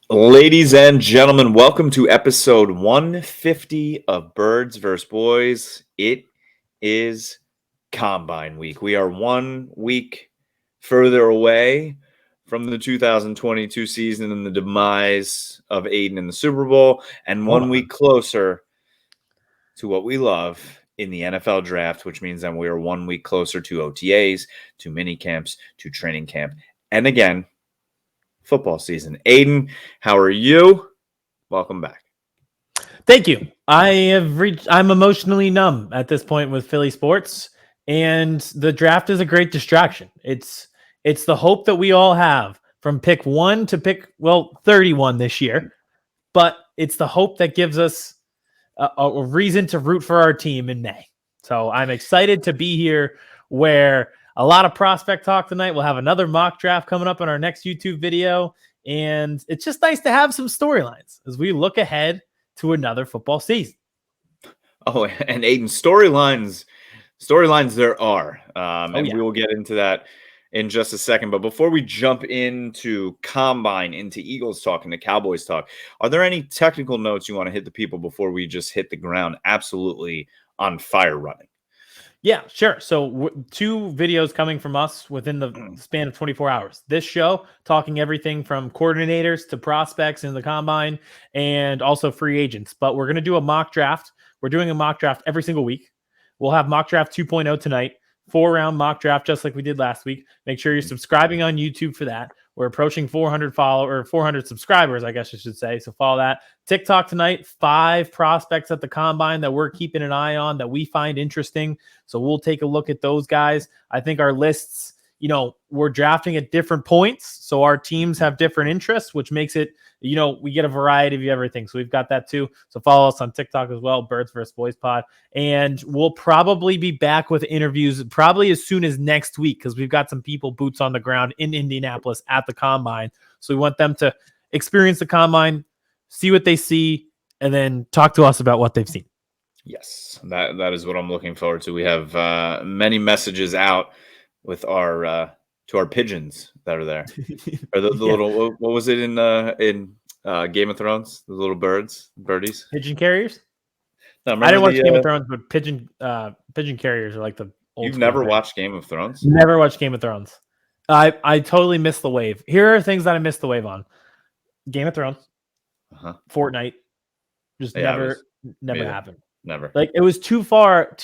Ladies and gentlemen, welcome to episode 150 of Birds vs. Boys. It is Combine Week. We are 1 week further away from the 2022 season and the demise of Aiden in the Super Bowl, and 1 week closer to what we love in the NFL draft, which means that we are 1 week closer to OTAs, to mini camps, to training camp, and again, football season. Aiden, how are you? Welcome back. Thank you. I'm emotionally numb at this point with Philly sports, and the draft is a great distraction. It's the hope that we all have from pick 1 to pick 31 this year, but it's the hope that gives us a reason to root for our team in May. So I'm excited to be here where a lot of prospect talk tonight. We'll have another mock draft coming up in our next YouTube video. And it's just nice to have some storylines as we look ahead to another football season. Oh, and Aiden, storylines there are. We will get into that in just a second. But before we jump into Combine, into Eagles talk, into Cowboys talk, are there any technical notes you want to hit the people before we just hit the ground absolutely on fire running? Yeah, sure. So 2 videos coming from us within the span of 24 hours. This show talking everything from coordinators to prospects in the combine and also free agents. But we're going to do a mock draft. We're doing a mock draft every single week. We'll have mock draft 2.0 tonight, 4-round mock draft, just like we did last week. Make sure you're subscribing on YouTube for that. We're approaching 400 subscribers, I guess I should say. So follow that. TikTok tonight, 5 prospects at the combine that we're keeping an eye on that we find interesting. So we'll take a look at those guys. I think our lists, we're drafting at different points. So our teams have different interests, which makes it, we get a variety of everything. So we've got that too. So follow us on TikTok as well, Birds vs. Boys Pod. And we'll probably be back with interviews probably as soon as next week because we've got some people boots on the ground in Indianapolis at the combine. So we want them to experience the combine, see what they see, and then talk to us about what they've seen. Yes, that is what I'm looking forward to. We have many messages out with our to our pigeons that are there. Or the little, what was it in Game of Thrones? The little birdies, pigeon carriers. No, I didn't watch Game of Thrones, but pigeon carriers are like the old. You've never watched Game of Thrones? Never watched Game of Thrones. I totally missed the wave. Here are things that I missed the wave on: Game of Thrones, Fortnite, just never happened. Never. Like it was too far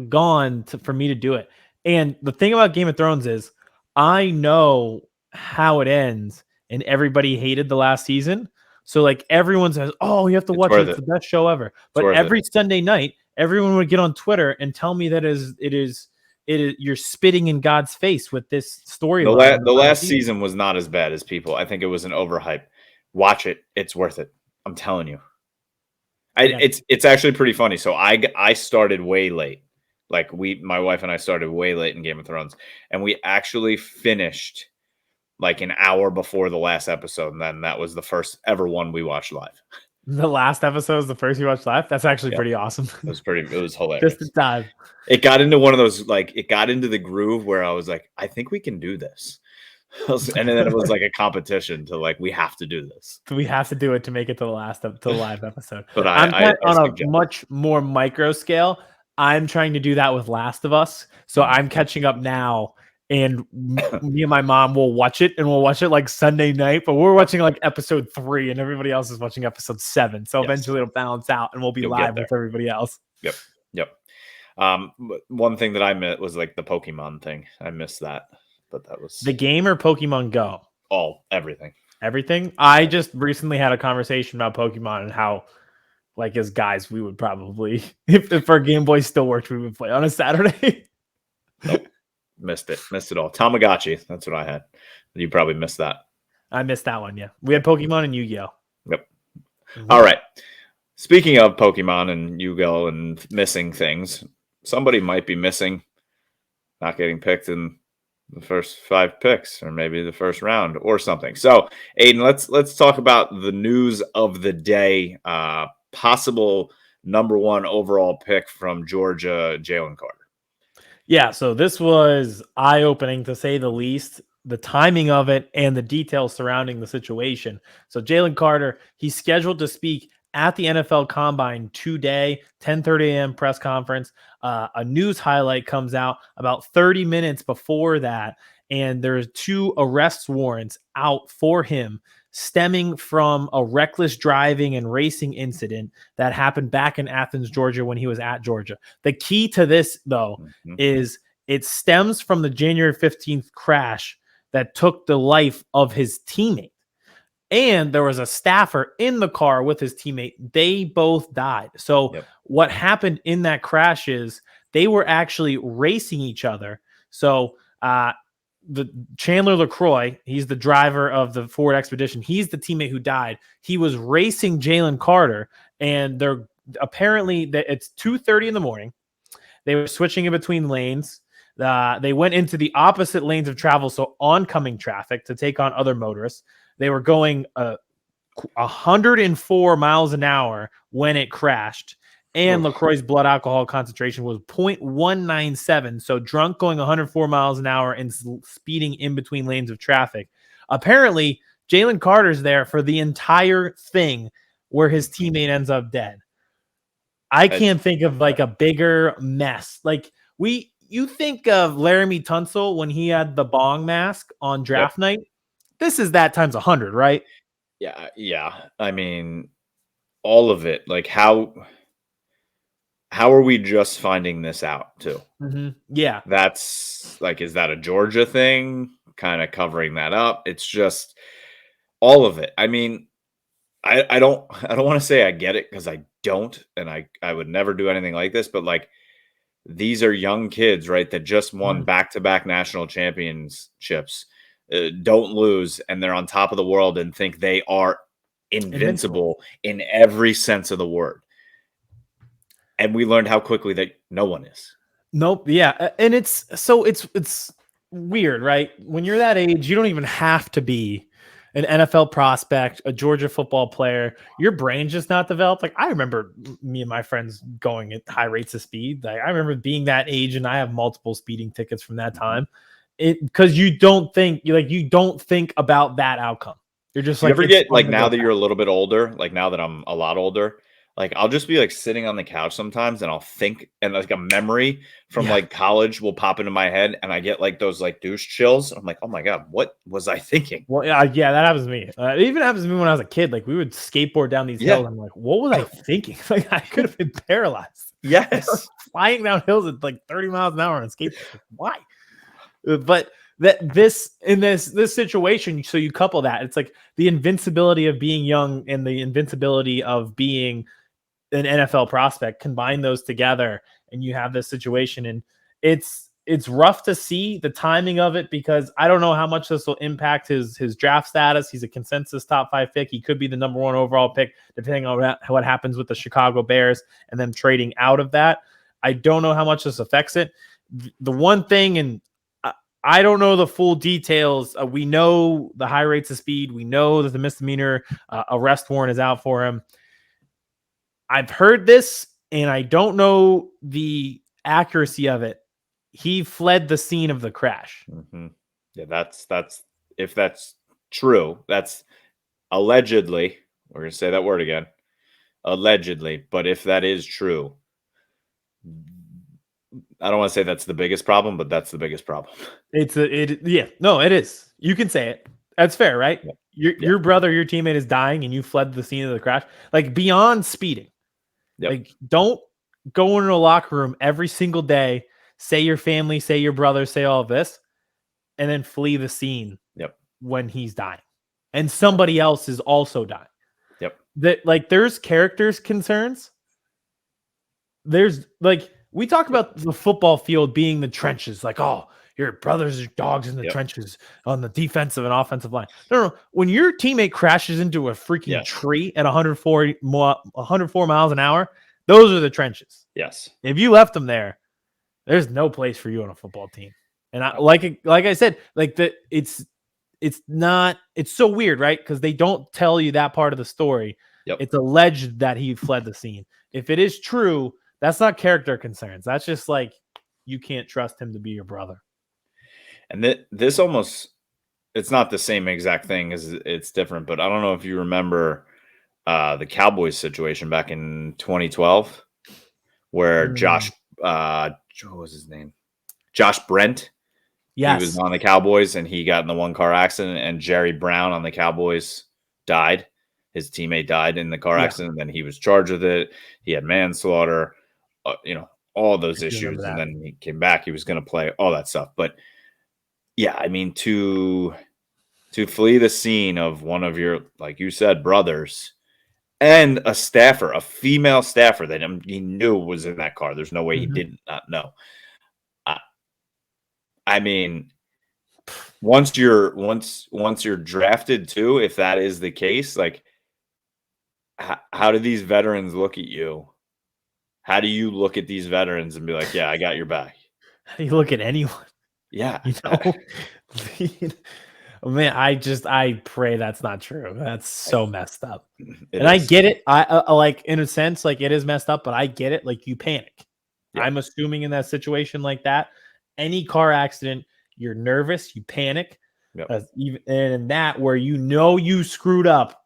gone for me to do it. And the thing about Game of Thrones is I know how it ends and everybody hated the last season. So like everyone says, oh, you have to watch it. It's the best show ever. But every Sunday night, everyone would get on Twitter and tell me that it is you're spitting in God's face with this storyline. The last season was not as bad as people. I think it was an overhype. Watch it. It's worth it. I'm telling you. It's actually pretty funny. So I started way late. Like my wife and I started way late in Game of Thrones, and we actually finished like an hour before the last episode. And then that was the first ever one we watched live. The last episode is the first you watched live. That's actually pretty awesome. It was hilarious. Just a dive. It got into one of those, it got into the groove where I was like, I think we can do this. And then it was like a competition to we have to do this. We have to do it to make it to the live episode. But I'm on a much more micro scale. I'm trying to do that with Last of Us. So I'm catching up now, and me and my mom will watch it, and we'll watch it like Sunday night, but we're watching like episode 3 and everybody else is watching episode 7. So eventually it'll balance out and we'll be live with everybody else. Yep. One thing that I missed was like the Pokemon thing. I missed that. But that was the game or Pokemon Go? Everything. I just recently had a conversation about Pokemon and how, like, as guys, we would probably, if our Game Boy still worked, we would play on a Saturday. Nope. Missed it all. Tamagotchi. That's what I had. You probably missed that. I missed that one. Yeah, we had Pokemon and Yu-Gi-Oh. Yep. Mm-hmm. All right. Speaking of Pokemon and Yu-Gi-Oh and missing things, somebody might be missing, not getting picked in the first 5 picks, or maybe the first round or something. So, Aiden, let's talk about the news of the day. Possible number 1 overall pick from Georgia, Jalen Carter. Yeah, so this was eye-opening to say the least. the timing of it and the details surrounding the situation. So Jalen Carter, he's scheduled to speak at the NFL Combine today, 10:30 a.m. press conference. A news highlight comes out about 30 minutes before that, and there's 2 arrest warrants out for him stemming from a reckless driving and racing incident that happened back in Athens, Georgia, when he was at Georgia. The key to this, though, is it stems from the January 15th crash that took the life of his teammate. And there was a staffer in the car with his teammate. They both died. So what happened in that crash is they were actually racing each other. So the Chandler LaCroix, he's the driver of the Ford Expedition. He's the teammate who died. He was racing Jalen Carter, and they're apparently it's 2:30 in the morning. They were switching in between lanes. They went into the opposite lanes of travel, so oncoming traffic, to take on other motorists. They were going 104 miles an hour when it crashed, and LaCroix's blood alcohol concentration was 0.197. So drunk, going 104 miles an hour and speeding in between lanes of traffic. Apparently, Jalen Carter's there for the entire thing where his teammate ends up dead. I can't think of like a bigger mess. Like you think of Laramie Tunsil when he had the bong mask on draft night. This is that times 100, right? Yeah. I mean, all of it. Like how are we just finding this out too? Yeah. That's like, is that a Georgia thing? Kind of covering that up. It's just all of it. I mean, I don't want to say I get it, because I don't, and I would never do anything like this, but like, these are young kids, right, that just won back-to-back national championships, don't lose, and they're on top of the world and think they are invincible in every sense of the word. And we learned how quickly that no one is. Nope. Yeah. And it's weird, right? When you're that age, you don't even have to be an NFL prospect, a Georgia football player. Your brain's just not developed. Like, I remember me and my friends going at high rates of speed. Like, I remember being that age, and I have multiple speeding tickets from that time. Because you don't think about that outcome. You're just like, you ever get like, now that you're a little bit older, like now that I'm a lot older, like I'll just be like sitting on the couch sometimes, and I'll think, and like a memory from like college will pop into my head, and I get like those like douche chills. I'm like, oh my God, what was I thinking? Well, yeah, that happens to me. It even happens to me when I was a kid. Like, we would skateboard down these hills. I'm like, what was I thinking? Like, I could have been paralyzed. Yes. Flying down hills at like 30 miles an hour on a skateboard. Why? But this situation, so you couple that, it's like the invincibility of being young and the invincibility of being an NFL prospect, combine those together, and you have this situation. And it's rough to see the timing of it, because I don't know how much this will impact his draft status. He's a consensus top 5 pick. He could be the number 1 overall pick, depending on what happens with the Chicago Bears and them trading out of that. I don't know how much this affects it. The one thing, and I don't know the full details. We know the high rates of speed. We know that the misdemeanor arrest warrant is out for him. I've heard this, and I don't know the accuracy of it. He fled the scene of the crash. Yeah, that's if that's true. That's allegedly. We're gonna say that word again, allegedly. But if that is true, I don't want to say that's the biggest problem, but that's the biggest problem. It is. You can say it. That's fair, right? Your brother, your teammate is dying, and you fled the scene of the crash. Like, beyond speeding. Like, don't go into a locker room every single day, say your family, say your brother, say all of this, and then flee the scene when he's dying. And somebody else is also dying. There's characters concerns. There's like, we talk about the football field being the trenches, like, oh, your brothers are dogs in the trenches on the defensive and offensive line. No. When your teammate crashes into a freaking tree at 104 miles an hour, those are the trenches. Yes. If you left them there, there's no place for you on a football team. And like I said, like it's so weird, right? Because they don't tell you that part of the story. It's alleged that he fled the scene. If it is true, that's not character concerns. That's just like, you can't trust him to be your brother. And this almost it's not the same exact thing, as it's different, but I don't know if you remember the Cowboys situation back in 2012 where what was his name? Josh Brent. He was Yes. on the Cowboys and he got in the one car accident, and Jerry Brown on the Cowboys died. His teammate died in the car accident. And then he was charged with it. He had manslaughter, all those issues. And then he came back. He was going to play, all that stuff. But yeah, I mean, to flee the scene of one of your, like you said, brothers, and a staffer, a female staffer that he knew was in that car. There's no way he did not know. I mean, once you're drafted too, if that is the case, like how do these veterans look at you? How do you look at these veterans and be like, yeah, I got your back? How do you look at anyone? Yeah. Man, I pray that's not true. That's so messed up. I get it. I like, in a sense, like, it is messed up, but I get it. Like, you panic. Yeah. I'm assuming in that situation like that, any car accident, you're nervous, you panic. Yep. Even in that where you screwed up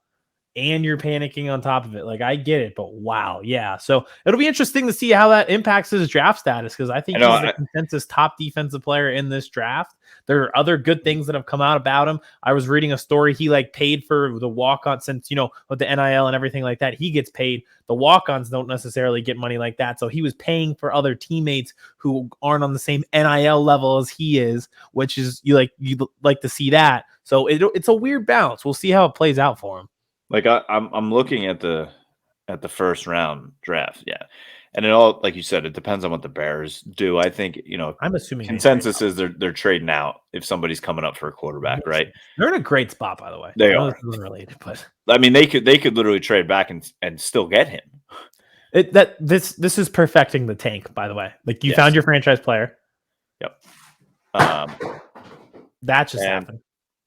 and you're panicking on top of it. Like, I get it, but wow. Yeah. So it'll be interesting to see how that impacts his draft status, because I think he's the consensus top defensive player in this draft. There are other good things that have come out about him. I was reading a story. He paid for the walk-on, since, with the NIL and everything like that, he gets paid. The walk-ons don't necessarily get money like that. So he was paying for other teammates who aren't on the same NIL level as he is, which is you'd like to see that. So it's a weird balance. We'll see how it plays out for him. Like I'm looking at the first round draft. Yeah. And it all, like you said, it depends on what the Bears do. I think, I'm assuming consensus is they're trading out if somebody's coming up for a quarterback, right? They're in a great spot, by the way. They are. This isn't related, but I mean, they could literally trade back and still get him. This is perfecting the tank, by the way. Like, you found your franchise player. Yep. That just happened.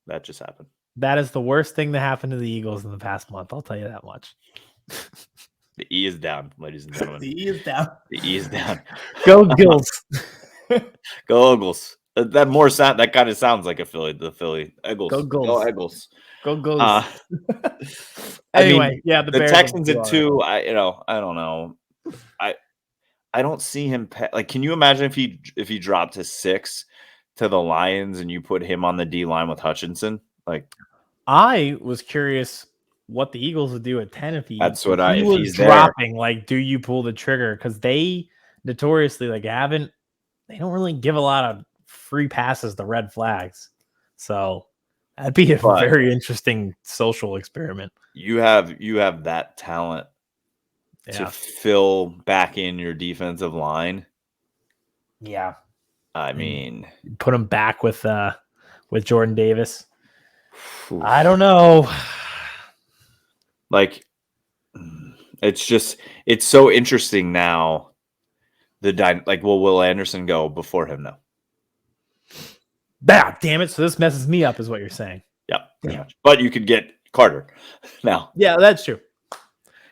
That just happened. That is the worst thing that happened to the Eagles in the past month. I'll tell you that much. The E is down, ladies and gentlemen. The E is down. The E is down. Go Gills. Go Eagles. That kind of sounds like a Philly. The Philly Eagles. Go Gulls. Go Eagles. Go Gulls. Anyway, the Texans at 2. I don't know. I don't see him. Like, can you imagine if he dropped to 6 to the Lions and you put him on the D line with Hutchinson? Like, I was curious what the Eagles would do at 10 if he was dropping. There. Like, do you pull the trigger? Because they notoriously they don't really give a lot of free passes to red flags. So that'd be a very interesting social experiment. You have that talent to fill back in your defensive line. Yeah. I mean, put him back with Jordan Davis. I don't know. Like, it's so interesting now. Will Anderson go before him now? Damn it. So this messes me up, is what you're saying. Yeah. Pretty much. But you could get Carter now. Yeah, that's true.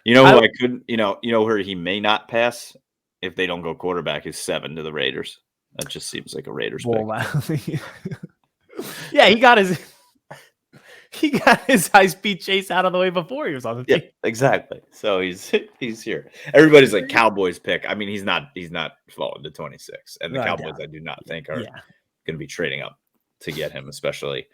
Where he may not pass if they don't go quarterback is 7 to the Raiders. That just seems like a Raiders pick. Yeah, he got his high-speed chase out of the way before he was on the team. Yeah, exactly. So he's here. Everybody's like Cowboys pick. I mean, he's not falling to 26. And the Cowboys, I do not think are going to be trading up to get him, especially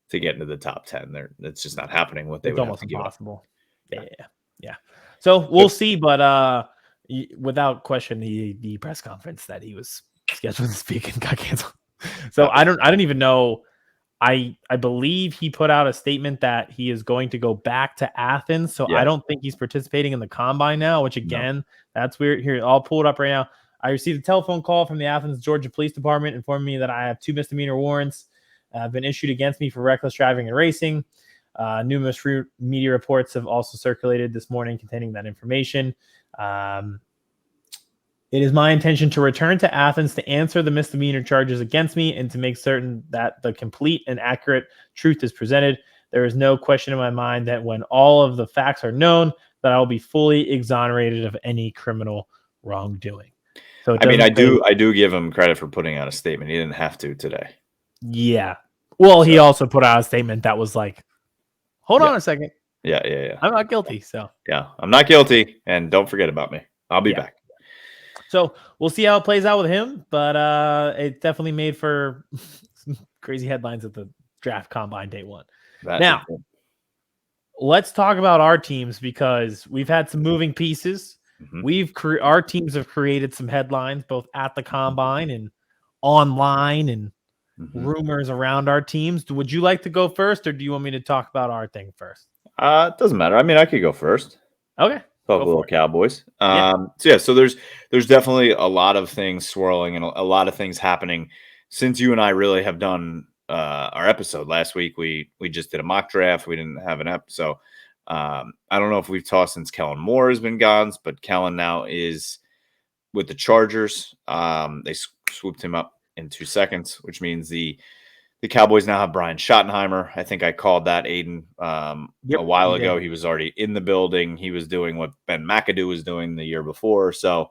to get into the top 10. It's just not happening. What they would almost have to impossible. Yeah. So we'll see, but without question, the press conference that he was scheduled to speak and got canceled. So I don't even know. I believe he put out a statement that he is going to go back to Athens. So I don't think he's participating in the combine now, which again, that's weird. Here, I'll pull it up right now. I received a telephone call from the Athens, Georgia Police Department informing me that I have 2 misdemeanor warrants been issued against me for reckless driving and racing. Numerous media reports have also circulated this morning containing that information. It is my intention to return to Athens to answer the misdemeanor charges against me and to make certain that the complete and accurate truth is presented. There is no question in my mind that when all of the facts are known, that I will be fully exonerated of any criminal wrongdoing. So I do give him credit for putting out a statement. He didn't have to today. Yeah. Well, he also put out a statement that was like, hold on a second. Yeah. I'm not guilty. So yeah, I'm not guilty, and don't forget about me. I'll be back. So we'll see how it plays out with him, but it definitely made for some crazy headlines at the draft combine day one. Now, let's talk about our teams because we've had some moving pieces. Mm-hmm. Our teams have created some headlines both at the combine and online and rumors around our teams. Would you like to go first, or do you want me to talk about our thing first? It doesn't matter. I mean, I could go first. Okay. Talk a little Cowboys. Yeah. So there's definitely a lot of things swirling and a lot of things happening since you and I really have done our episode last week. We just did a mock draft. We didn't have an episode. I don't know if we've talked since Kellen Moore has been gone, but Kellen now is with the Chargers. They swooped him up in 2 seconds, which means the Cowboys now have Brian Schottenheimer. I think I called that, Aiden, a while ago. He was already in the building. He was doing what Ben McAdoo was doing the year before. So,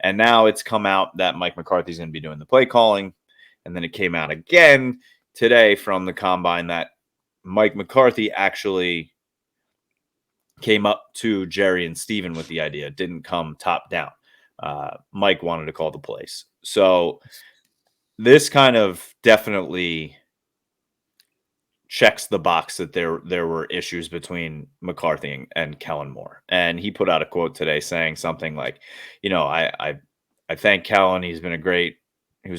and now it's come out that Mike McCarthy is going to be doing the play calling. And then it came out again today from the combine that Mike McCarthy actually came up to Jerry and Steven with the idea. It didn't come top down. Mike wanted to call the plays. So this kind of definitely checks the box that there were issues between McCarthy and Kellen Moore. And he put out a quote today saying something like, I thank Kellen. He was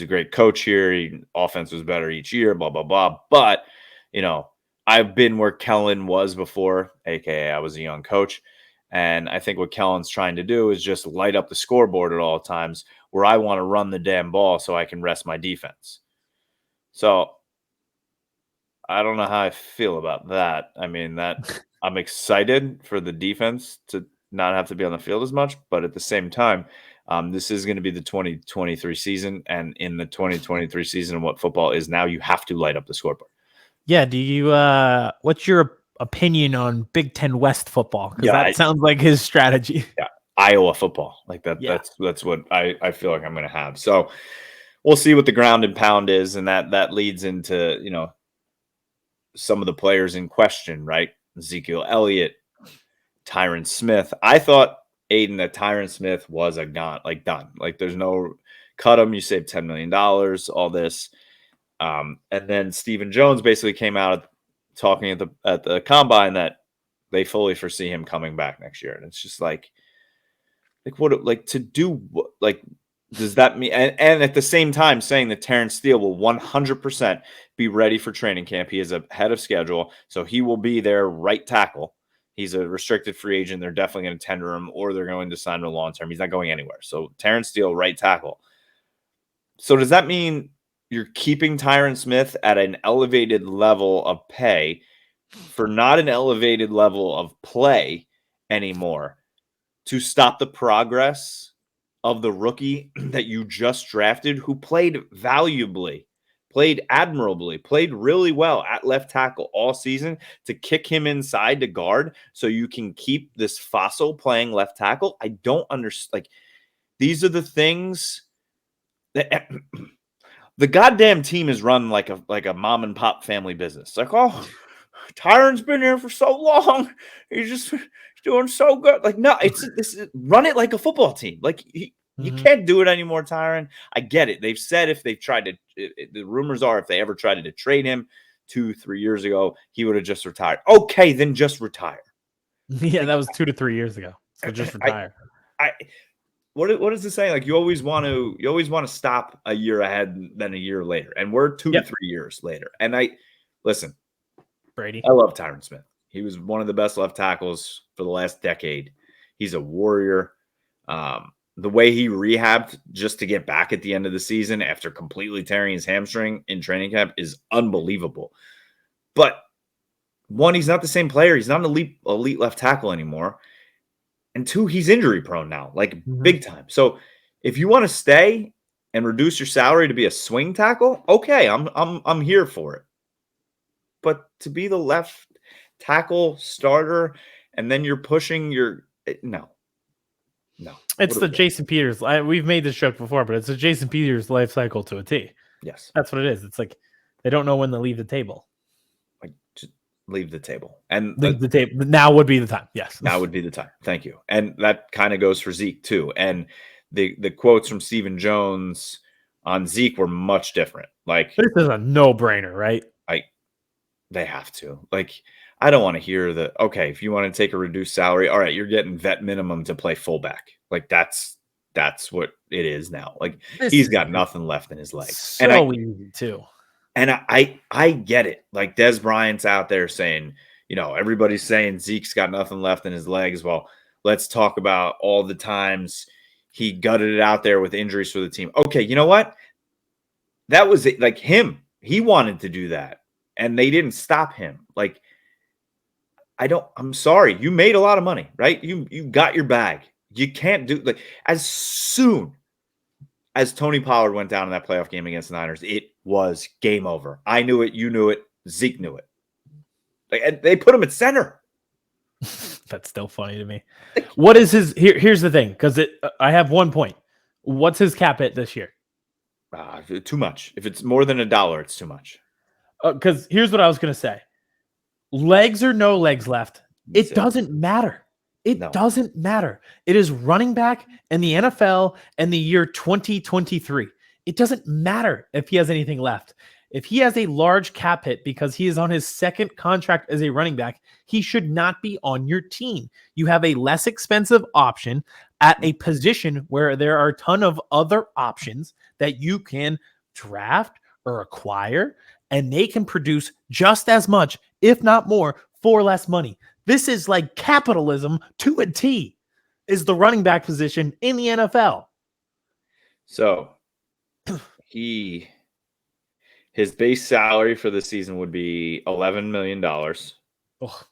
a great coach here. Offense was better each year, blah, blah, blah. But, I've been where Kellen was before, AKA I was a young coach. And I think what Kellen's trying to do is just light up the scoreboard at all times where I want to run the damn ball so I can rest my defense. So I don't know how I feel about that. I mean, that I'm excited for the defense to not have to be on the field as much, but at the same time, this is going to be the 2023 season, and in the 2023 season, what football is now, you have to light up the scoreboard. Yeah. Do you? What's your opinion on Big Ten West football? Because that sounds like his strategy. Yeah, Iowa football, like that. Yeah. That's what I feel like I'm going to have. So we'll see what the ground and pound is, and that leads into some of the players in question, right? Ezekiel Elliott, Tyron Smith. I thought, Aiden, that Tyron Smith was done. Like there's no cut him. You save $10 million, all this. And then Stephen Jones basically came out talking at the combine that they fully foresee him coming back next year. And it's just like what to do, like, does that mean? And at the same time, saying that Terrence Steele will 100% be ready for training camp. He is ahead of schedule, so he will be their right tackle. He's a restricted free agent. They're definitely going to tender him, or they're going to sign him long term. He's not going anywhere. So Terrence Steele, right tackle. So does that mean you're keeping Tyron Smith at an elevated level of pay for not an elevated level of play anymore to stop the progress of the rookie that you just drafted, who played valuably, played admirably, played really well at left tackle all season, to kick him inside to guard so you can keep this fossil playing left tackle? I don't understand. Like, these are the things that the goddamn team is run like a mom and pop family business. Like, oh, Tyron's been here for so long. He's just doing so good. Like, no, run it like a football team. Like, you can't do it anymore, Tyron. I get it. They've said if they've tried to, the rumors are if they ever tried to trade him 2-3 years ago, he would have just retired. Okay, then just retire. Yeah, that was 2 to 3 years ago. So just retire. What is this saying? Like, you always want to stop a year ahead than a year later, and we're 2 to 3 years later. And listen. Brady. I love Tyron Smith. He was one of the best left tackles for the last decade. He's a warrior. The way he rehabbed just to get back at the end of the season after completely tearing his hamstring in training camp is unbelievable. But one, he's not the same player. He's not an elite left tackle anymore. And two, he's injury prone now, like big time. So if you want to stay and reduce your salary to be a swing tackle, okay, I'm here for it. But to be the left tackle starter, and then you're pushing no. It's the Jason Peters. We've made this joke before, but it's a Jason Peters life cycle to a T. Yes, that's what it is. It's like They don't know when to leave the table. Like, just leave the table. And Leave the table. Now would be the time. Yes. now would be the time. Thank you. And that kind of goes for Zeke too. And the quotes from Stephen Jones on Zeke were much different. Like, this is a no-brainer, right? They have to. Like, I don't want to hear okay, if you want to take a reduced salary, all right, you're getting vet minimum to play fullback. Like, that's what it is now. Like, he's got nothing left in his legs. So easy too. And I get it. Like, Des Bryant's out there saying, everybody's saying Zeke's got nothing left in his legs. Well, let's talk about all the times he gutted it out there with injuries for the team. Okay, you know what? That was it. Like, him. He wanted to do that. And they didn't stop him. Like, I'm sorry. You made a lot of money, right? You got your bag. You can't do, like, as soon as Tony Pollard went down in that playoff game against the Niners, it was game over. I knew it. You knew it. Zeke knew it. Like, they put him at center. That's still funny to me. What is his, here's the thing. Cause I have 1 point. What's his cap hit this year? Too much. If it's more than $1, it's too much. Because here's what I was going to say. Legs or no legs left, it doesn't matter. It doesn't matter. It is running back in the NFL and the year 2023. It doesn't matter if he has anything left. If he has a large cap hit because he is on his second contract as a running back, he should not be on your team. You have a less expensive option at a position where there are a ton of other options that you can draft or acquire, and they can produce just as much, if not more, for less money. This is like capitalism to a T, is the running back position in the NFL. So his base salary for the season would be $11 million. Ugh.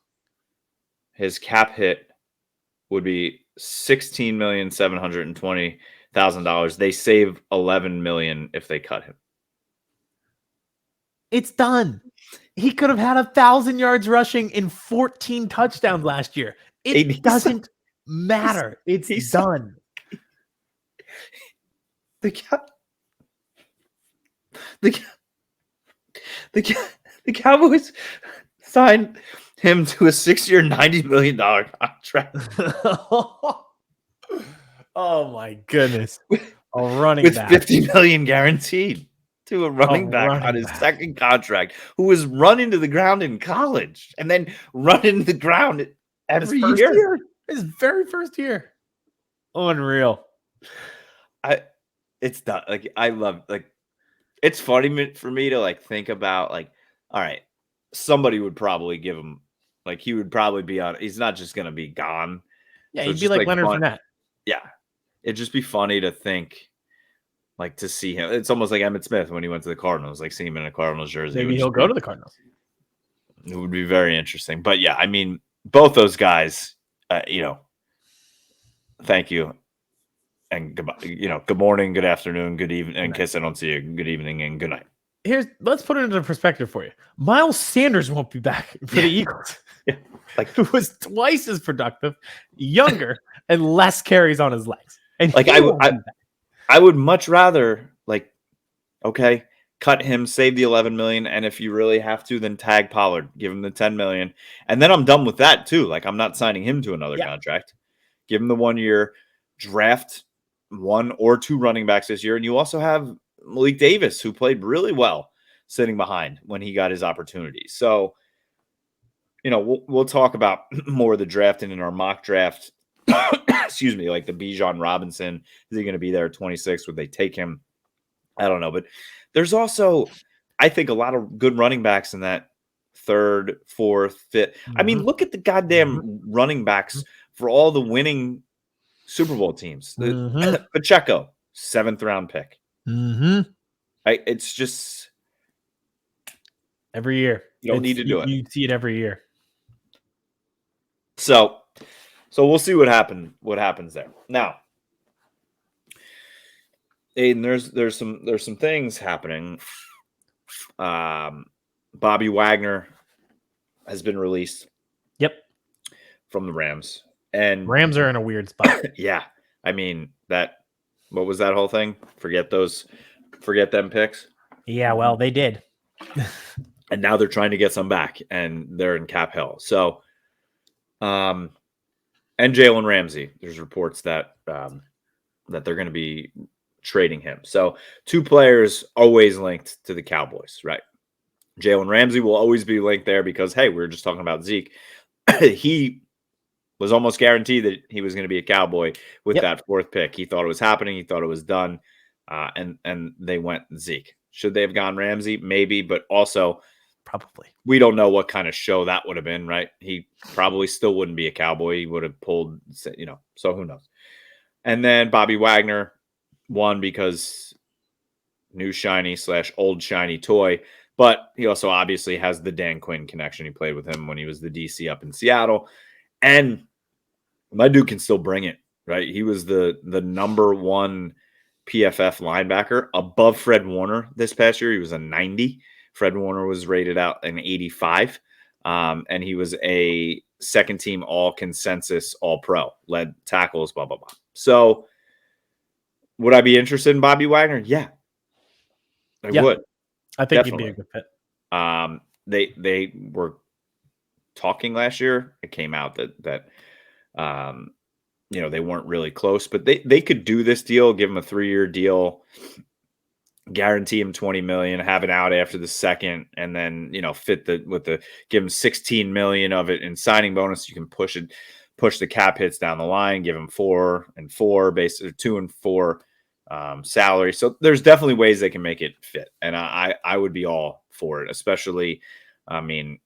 His cap hit would be $16,720,000. They save $11 million if they cut him. It's done. He could have had 1,000 yards rushing and 14 touchdowns last year. It doesn't matter. It's done. The Cowboys signed him to a 6-year, $90 million contract. Oh my goodness! A running with back. $50 million guaranteed to a running back on his second contract, who was run into the ground in college and then run into the ground every year. His very first year. Unreal. It's not like I love it's funny for me to like think about all right, somebody would probably give him he would probably be on. He's not just gonna be gone. Yeah, he'd be like Leonard Fournette. Yeah, it'd just be funny to think to see him. It's almost like Emmitt Smith when he went to the Cardinals, seeing him in a Cardinals jersey. Maybe he'll go to the Cardinals. It would be very interesting. But yeah, I mean, both those guys, thank you. And good morning, good afternoon, good evening, and kiss I don't see you. Good evening and good night. Let's put it into perspective for you. Miles Sanders won't be back for the Eagles. Yeah. Who was twice as productive, younger, and less carries on his legs. And I would much rather okay, cut him, save the $11 million, and if you really have to, then tag Pollard, give him the $10 million, and then I'm done with that too. I'm not signing him to another contract. Give him the 1 year, draft 1 or 2 running backs this year, and you also have Malik Davis, who played really well sitting behind when he got his opportunity. So, we'll talk about more of the drafting in our mock draft. Excuse me, like the Bijan Robinson. Is he going to be there at 26? Would they take him? I don't know. But there's also, I think, a lot of good running backs in that 3rd, 4th, 5th. Mm-hmm. I mean, look at the goddamn running backs for all the winning Super Bowl teams. Mm-hmm. Pacheco, 7th round pick. Mm-hmm. It's just every year. You don't need to do it. You see it every year. So we'll see what happens there. Now, Aiden, there's some things happening. Bobby Wagner has been released. Yep. From the Rams. And Rams are in a weird spot. Yeah. I mean, what was that whole thing? Forget them picks. Yeah, well, they did. And now they're trying to get some back, and they're in cap hell. So, and Jalen Ramsey, there's reports that that they're going to be trading him. So 2 players always linked to the Cowboys, right? Jalen Ramsey will always be linked there because, hey, we were just talking about Zeke. He was almost guaranteed that he was going to be a Cowboy with that 4th pick. He thought it was happening. He thought it was done. And they went Zeke. Should they have gone Ramsey? Maybe, but also probably. We don't know what kind of show that would have been, right? He probably still wouldn't be a Cowboy. He would have pulled, so who knows? And then Bobby Wagner won because new shiny / old shiny toy. But he also obviously has the Dan Quinn connection. He played with him when he was the DC up in Seattle. And my dude can still bring it, right? He was the number 1 PFF linebacker above Fred Warner this past year. He was a 90. Fred Warner was rated out an 85. And he was a second team all consensus, all pro, led tackles, blah, blah, blah. So would I be interested in Bobby Wagner? Yeah, I would. I think Definitely. He'd be a good fit. They were talking last year. It came out that they weren't really close, but they could do this deal, give him a 3-year deal, guarantee him $20 million, have it out after the second, and then fit give him $16 million of it in signing bonus. You can push the cap hits down the line, give him 4 and 4, basically 2 and 4 salary. So there's definitely ways they can make it fit, and I would be all for it. Especially,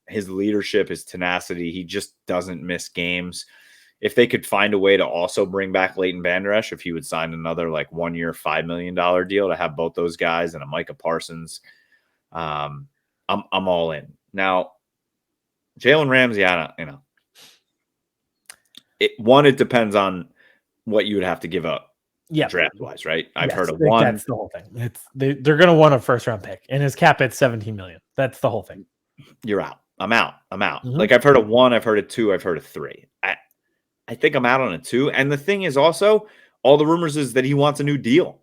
his leadership, his tenacity. He just doesn't miss games. If they could find a way to also bring back Leighton Vander Esch, if he would sign another 1-year, $5 million deal to have both those guys and a Micah Parsons, I'm all in. Now, Jalen Ramsey, it depends on what you would have to give up, draft wise, right? I've heard of 1. That's the whole thing. They're going to want a 1st-round pick, and his cap at $17 million. That's the whole thing. You're out. I'm out. Mm-hmm. I've heard of 1, I've heard of 2, I've heard of 3. I think I'm out on a 2. And the thing is also, all the rumors is that he wants a new deal.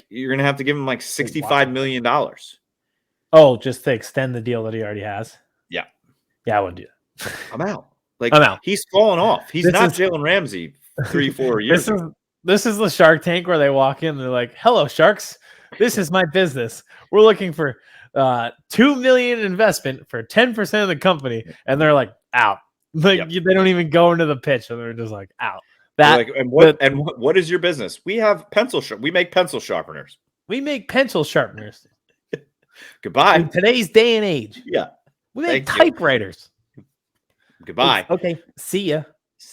You're going to have to give him $65 million. Oh, just to extend the deal that he already has? Yeah. Yeah, I wouldn't do that. I'm out. I'm out. He's fallen off. He's not Jalen Ramsey 3-4 years ago. This is the Shark Tank where they walk in and they're like, hello, sharks. This is my business. We're looking for $2 million investment for 10% of the company. And they're like, out. They don't even go into the pitch, and they're just like out. What is your business? We have we make pencil sharpeners. We make pencil sharpeners. Goodbye. In today's day and age. Yeah. We make typewriters. Goodbye. Okay. See ya.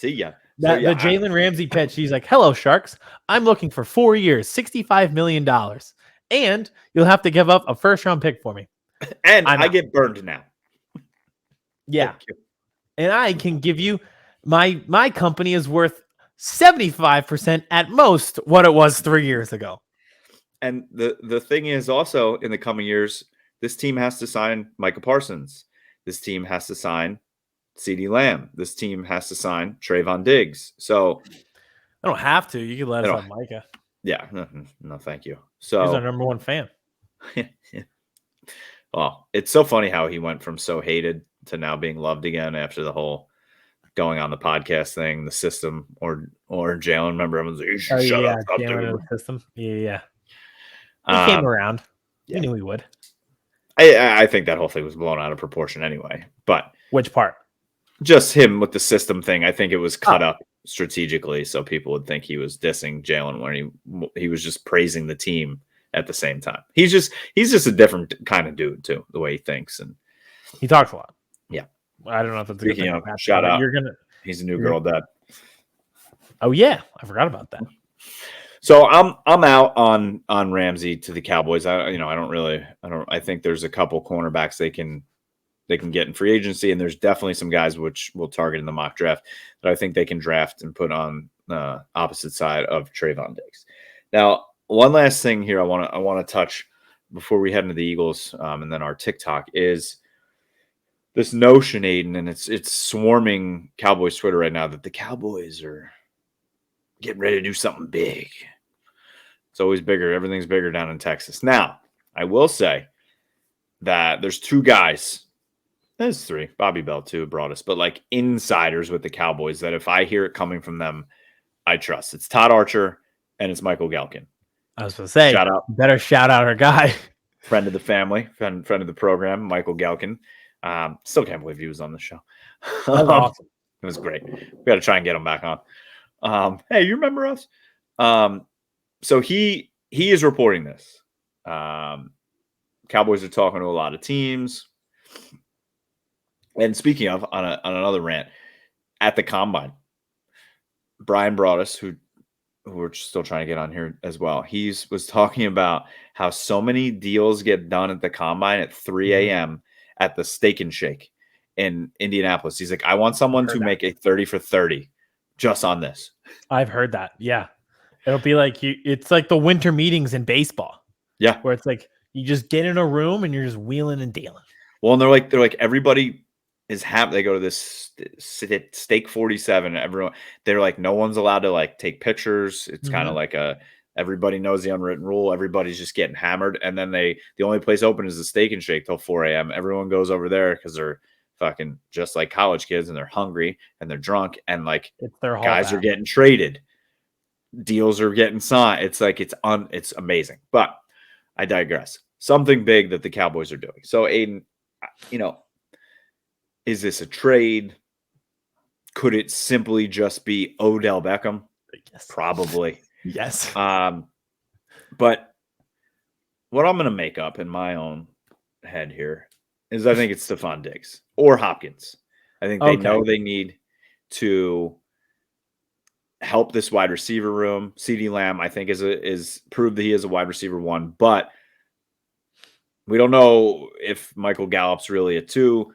The Jalen Ramsey pitch. He's like, hello, Sharks. I'm looking for 4 years, $65 million. And you'll have to give up a 1st-round pick for me. And I get burned now. Yeah. And I can give you my company is worth 75% at most what it was 3 years ago. And the thing is also, in the coming years, this team has to sign Micah Parsons. This team has to sign CeeDee Lamb. This team has to sign Trayvon Diggs. So I don't have to. You can let us have Micah. Yeah. No, thank you. So he's our number 1 fan. Well, it's so funny how he went from so hated to now being loved again after the whole going on the podcast thing, the system, or Jalen. Remember, everyone's like, you should shut up. The system. Yeah. He came around. Yeah. He knew he would. I think that whole thing was blown out of proportion anyway. But which part? Just him with the system thing. I think it was cut up strategically so people would think he was dissing Jalen when he was just praising the team at the same time. He's just a different kind of dude too, the way he thinks, and he talks a lot. Yeah. I don't know if that's a good thing. Shout out. He's a new girl dad. Oh yeah, I forgot about that. So I'm out on Ramsey to the Cowboys. I think there's a couple cornerbacks they can get in free agency, and there's definitely some guys which we'll target in the mock draft that I think they can draft and put on the opposite side of Trayvon Diggs. Now, one last thing here I want to touch before we head into the Eagles and then our TikTok is this notion, Aiden, and it's swarming Cowboys Twitter right now that the Cowboys are getting ready to do something big. It's always bigger. Everything's bigger down in Texas. Now, I will say that there's two guys. There's three. Bobby Bell too brought us, but like insiders with the Cowboys that if I hear it coming from them, I trust. It's Todd Archer and it's Michael Galkin. I was going to say, shout out, better shout out our guy, friend of the family, friend of the program, Michael Galkin. Still can't believe he was on the show. That's awesome. It was great. We got to try and get him back on. Hey, you remember us? So he is reporting this. Cowboys are talking to a lot of teams. And speaking of, on another rant, at the Combine, Brian Broadus, who we're still trying to get on here as well, was talking about how so many deals get done at the Combine at 3 a.m. at the Steak and Shake in Indianapolis. He's like, I want someone to make a 30 for 30 just on this. I've heard that. Yeah. It'll be like it's like the winter meetings in baseball. Yeah. Where it's like you just get in a room and you're just wheeling and dealing. Well, and they're like everybody is happy. They go to this Steak 47. They're like, no one's allowed to like take pictures. It's kind of like everybody knows the unwritten rule. Everybody's just getting hammered. And then the only place open is the Steak and Shake till 4 a.m. Everyone goes over there because they're fucking just like college kids and they're hungry and they're drunk and like guys are getting traded. Deals are getting signed. It's like it's amazing. But I digress. Something big that the Cowboys are doing. So Aiden, is this a trade? Could it simply just be Odell Beckham? Yes. Probably. Yes. But what I'm going to make up in my own head here is I think it's Stefan Diggs or Hopkins. I think they know they need to help this wide receiver room. CeeDee Lamb, I think, is proved that he is a wide receiver 1, but we don't know if Michael Gallup's really a 2.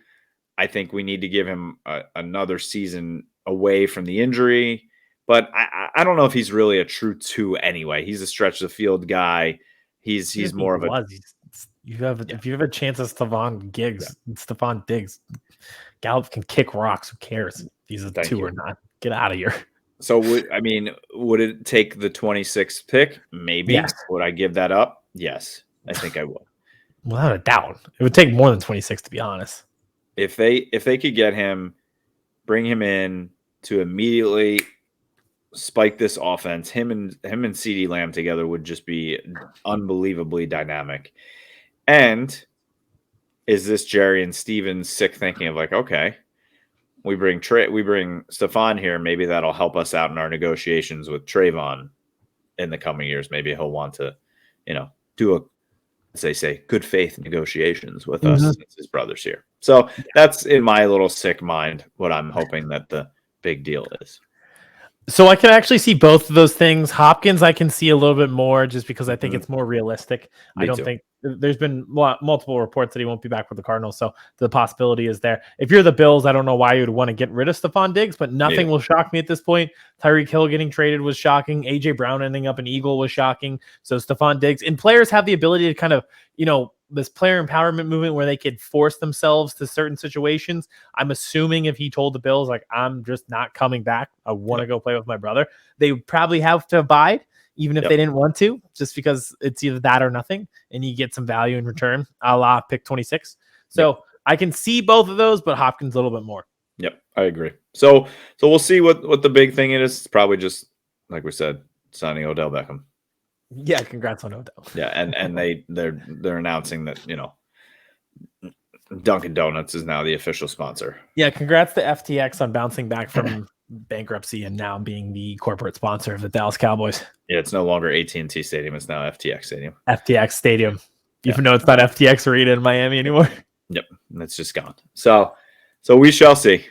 I think we need to give him another season away from the injury, but I don't know if he's really a true 2 anyway. He's a stretch the field guy. He's more of a. If you have a chance of Stefan Diggs, Gallup can kick rocks. Who cares if he's a 2 or not? Get out of here. So would it take the 26th pick? Maybe. Yes. Would I give that up? Yes, I think I would. Without a doubt, it would take more than 26, to be honest. If they could get him, bring him in to immediately spike this offense, him and CeeDee Lamb together would just be unbelievably dynamic. And is this Jerry and Steven's sick thinking of like, okay, we bring Stefan here, maybe that'll help us out in our negotiations with Trayvon in the coming years. Maybe he'll want to, do as they say, good faith negotiations with us since his brother's here. So that's in my little sick mind what I'm hoping that the big deal is. So I can actually see both of those things. Hopkins, I can see a little bit more just because I think it's more realistic. I don't think there's been multiple reports that he won't be back with the Cardinals. So the possibility is there. If you're the Bills, I don't know why you would want to get rid of Stefan Diggs, but nothing will shock me at this point. Tyreek Hill getting traded was shocking. AJ Brown ending up an Eagle was shocking. So Stefan Diggs, and players have the ability to kind of, this player empowerment movement where they could force themselves to certain situations. I'm assuming if he told the Bills, like, I'm just not coming back, I want to go play with my brother, they would probably have to abide, even if they didn't want to, just because it's either that or nothing, and you get some value in return, a la pick 26. So I can see both of those, but Hopkins a little bit more. Yep, I agree. So we'll see what the big thing is. It's probably just, like we said, signing Odell Beckham. Yeah, congrats on Odell. Yeah, and they're announcing that Dunkin' Donuts is now the official sponsor. Yeah, congrats to FTX on bouncing back from bankruptcy and now being the corporate sponsor of the Dallas Cowboys. Yeah, it's no longer AT&T Stadium; it's now FTX Stadium. FTX Stadium, even though it's not FTX Arena in Miami anymore. Yep, it's just gone. So we shall see.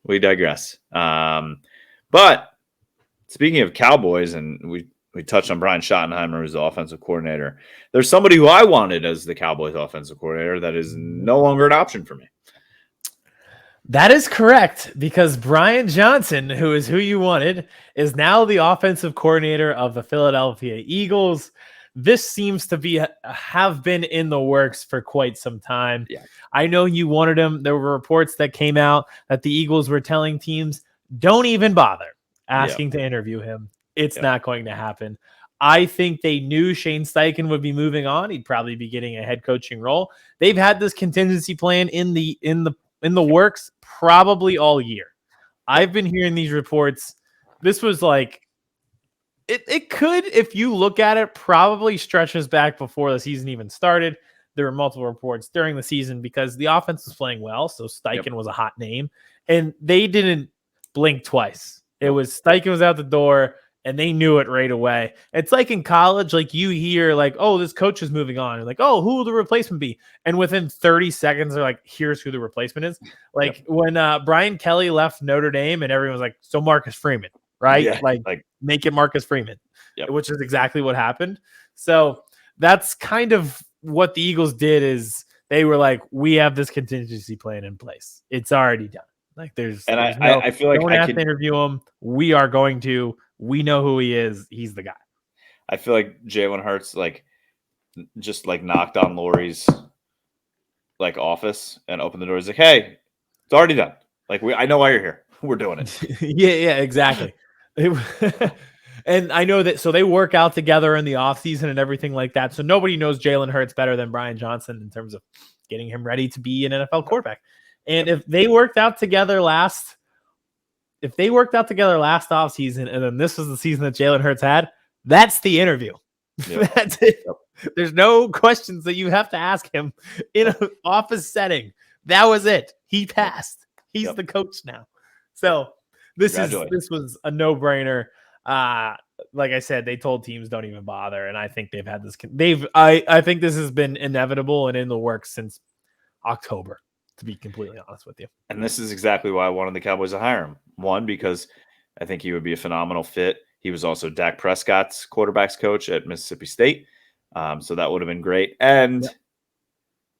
We digress. But speaking of Cowboys, and we touched on Brian Schottenheimer as the offensive coordinator. There's somebody who I wanted as the Cowboys offensive coordinator that is no longer an option for me. That is correct, because Brian Johnson, who is who you wanted, is now the offensive coordinator of the Philadelphia Eagles. This seems to have been in the works for quite some time. Yeah. I know you wanted him. There were reports that came out that the Eagles were telling teams, don't even bother asking to interview him. It's not going to happen. I think they knew Shane Steichen would be moving on. He'd probably be getting a head coaching role. They've had this contingency plan in the works probably all year. I've been hearing these reports. This was like it could, if you look at it, probably stretches back before the season even started. There were multiple reports during the season because the offense was playing well. So Steichen was a hot name, and they didn't blink twice. It was Steichen was out the door, and they knew it right away. It's like in college, like you hear like, oh, this coach is moving on. You're like, oh, who will the replacement be? And within 30 seconds, they're like, here's who the replacement is. Like when Brian Kelly left Notre Dame, and everyone was like, so Marcus Freeman, right? Yeah, like make it Marcus Freeman, which is exactly what happened. So that's kind of what the Eagles did, is they were like, we have this contingency plan in place. It's already done. Like I feel like don't have to interview him. We are going to. We know who he is. He's the guy. I feel like Jalen Hurts just knocked on Lori's office and opened the door. He's like, hey, it's already done. I know why you're here. We're doing it. yeah, exactly. And I know that, so they work out together in the offseason and everything like that. So nobody knows Jalen Hurts better than Brian Johnson in terms of getting him ready to be an NFL quarterback. And if they worked out together last offseason, and then this was the season that Jalen Hurts had, that's the interview. Yep. That's it. Yep. There's no questions that you have to ask him in an office setting. That was it. He passed. He's the coach now. So this was a no-brainer. Like I said, they told teams don't even bother, and I think they've had this. I think this has been inevitable and in the works since October, to be completely honest with you. And this is exactly why I wanted the Cowboys to hire him. One, because I think he would be a phenomenal fit. He was also Dak Prescott's quarterback's coach at Mississippi State, so that would have been great. And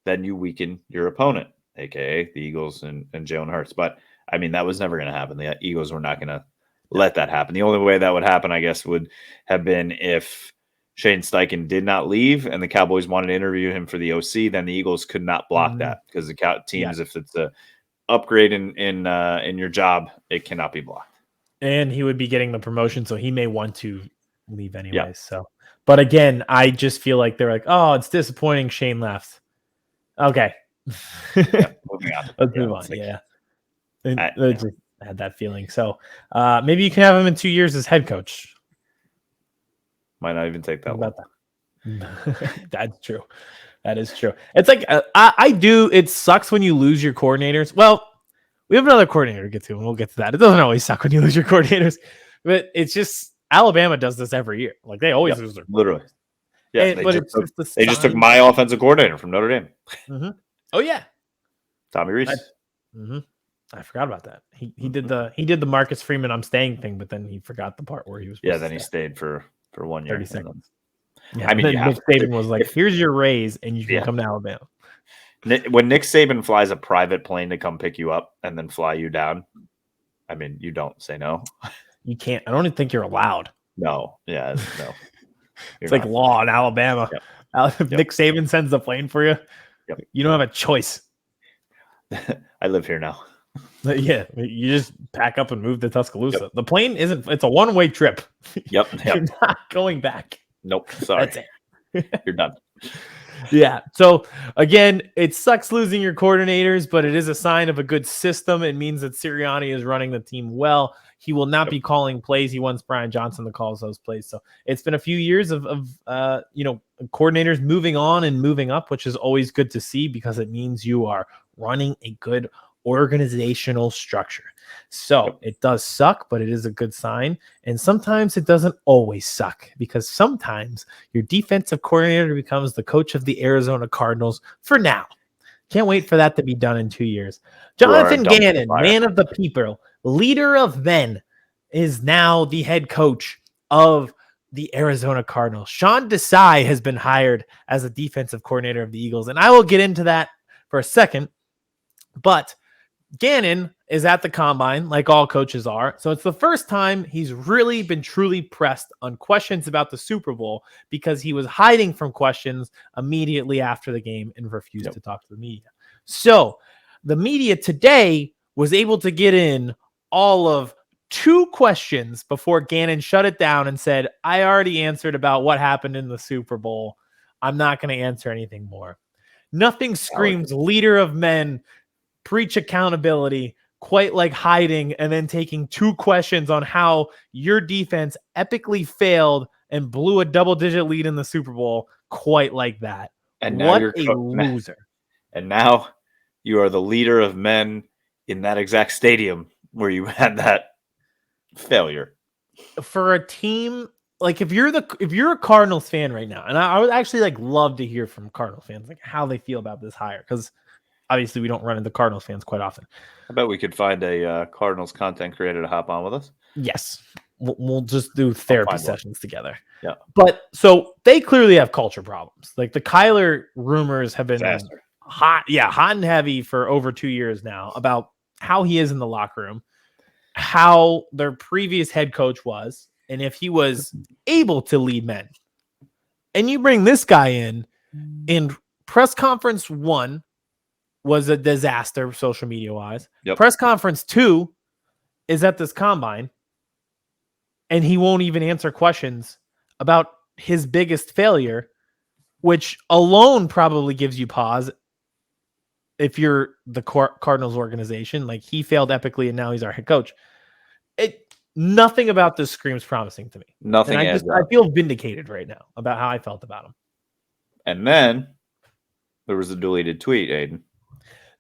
then you weaken your opponent, aka the Eagles and Jalen Hurts. But I mean, that was never going to happen. The Eagles were not going to let that happen. The only way that would happen, I guess, would have been if Shane Steichen did not leave and the Cowboys wanted to interview him for the OC. Then the Eagles could not block that, because the teams, if it's a upgrade in your job, it cannot be blocked. And he would be getting the promotion, so he may want to leave anyway. Yeah. So, but again, I just feel like they're like, oh, it's disappointing Shane left. Okay, moving on. Let's move on. I just had that feeling. So maybe you can have him in 2 years as head coach. Might not even take that long. That's true. That is true. It's like I do. It sucks when you lose your coordinators. Well, we have another coordinator to get to, and we'll get to that. It doesn't always suck when you lose your coordinators, but it's just Alabama does this every year. Like they always lose their literally. Yeah, and, they just took my offensive coordinator from Notre Dame. Mm-hmm. Oh yeah, Tommy Rees. I forgot about that. He did the Marcus Freeman I'm staying thing, but then he forgot the part where he was. Then he stayed for 1 year. 30 seconds. Yeah, I mean, Nick Saban was like, "Here's your raise, and you can come to Alabama." When Nick Saban flies a private plane to come pick you up and then fly you down, I mean, you don't say no. You can't. I don't even think you're allowed. No. Yeah. No. It's like law in Alabama. If Nick Saban sends the plane for you, you don't have a choice. I live here now. Yeah, you just pack up and move to Tuscaloosa. The plane it's a one-way trip. Yep. You're not going back. Nope. Sorry. That's it. You're done. Yeah. So again, it sucks losing your coordinators, but it is a sign of a good system. It means that Sirianni is running the team well. He will not be calling plays. He wants Brian Johnson to call those plays. So it's been a few years of coordinators moving on and moving up, which is always good to see, because it means you are running a good organizational structure. So it does suck, but it is a good sign. And sometimes it doesn't always suck, because sometimes your defensive coordinator becomes the coach of the Arizona Cardinals for now. Can't wait for that to be done in 2 years. Jonathan Gannon, man of the people, leader of men, is now the head coach of the Arizona Cardinals. Sean Desai has been hired as a defensive coordinator of the Eagles, and I will get into that for a second. But Gannon is at the combine, like all coaches are. So it's the first time he's really been truly pressed on questions about the Super Bowl, because he was hiding from questions immediately after the game and refused to talk to the media. So the media today was able to get in all of 2 questions before Gannon shut it down and said, I already answered about what happened in the Super Bowl. I'm not going to answer anything more. Nothing screams leader of men, preach accountability, quite like hiding and then taking 2 questions on how your defense epically failed and blew a double-digit lead in the Super Bowl quite like that. And now what you're a loser. And now you are the leader of men in that exact stadium where you had that failure. For a team, like if you're a Cardinals fan right now, and I would actually like love to hear from Cardinals fans, like how they feel about this hire, because obviously we don't run into Cardinals fans quite often. I bet we could find a Cardinals content creator to hop on with us. Yes. We'll just do therapy sessions together. Yeah. But so they clearly have culture problems. Like the Kyler rumors have been hot and heavy for over 2 years now about how he is in the locker room, how their previous head coach was, and if he was able to lead men. And you bring this guy in press conference 1 was a disaster social media wise. Yep. Press conference 2 is at this combine, and he won't even answer questions about his biggest failure, which alone probably gives you pause if you're the Cardinals organization. Like, he failed epically, and now he's our head coach. Nothing about this screams promising to me. Nothing. And I feel vindicated right now about how I felt about him. And then there was a deleted tweet, Aiden.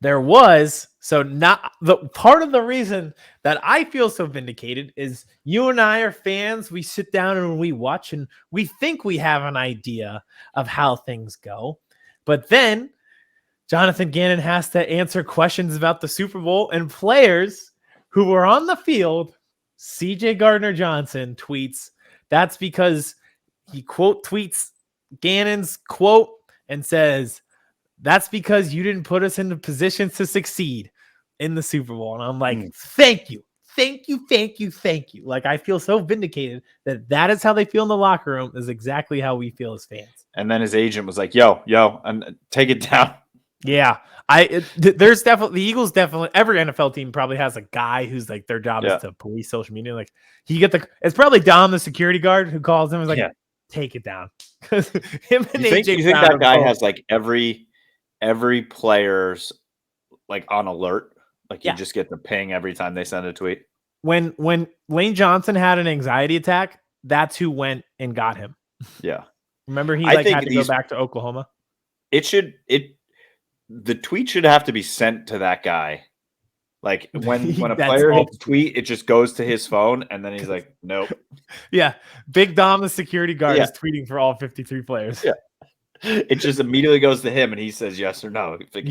There was. So not the part of the reason that I feel so vindicated is you and I are fans. We sit down and we watch and we think we have an idea of how things go. But then Jonathan Gannon has to answer questions about the Super Bowl, and players who were on the field, CJ Gardner Johnson tweets, that's because he quote tweets Gannon's quote and says, that's because you didn't put us into positions to succeed in the Super Bowl. And I'm like, thank you. Like, I feel so vindicated that is how they feel in the locker room, is exactly how we feel as fans. And then his agent was like, yo, and take it down. Yeah. There's definitely, the Eagles definitely, every NFL team probably has a guy who's like, their job is to police social media. Like, it's probably Dom, the security guard, who calls him and is like, take it down. Because him and you think that guy has like every player's like on alert? Like, you just get the ping every time they send a tweet. When Lane Johnson had an anxiety attack, that's who went and got him. Yeah. Remember, he had to go back to Oklahoma. The tweet should have to be sent to that guy. Like, when a player hits tweet, it just goes to his phone, and then he's like, nope. Yeah. Big Dom, the security guard, is tweeting for all 53 players. Yeah. It just immediately goes to him, and he says yes or no. He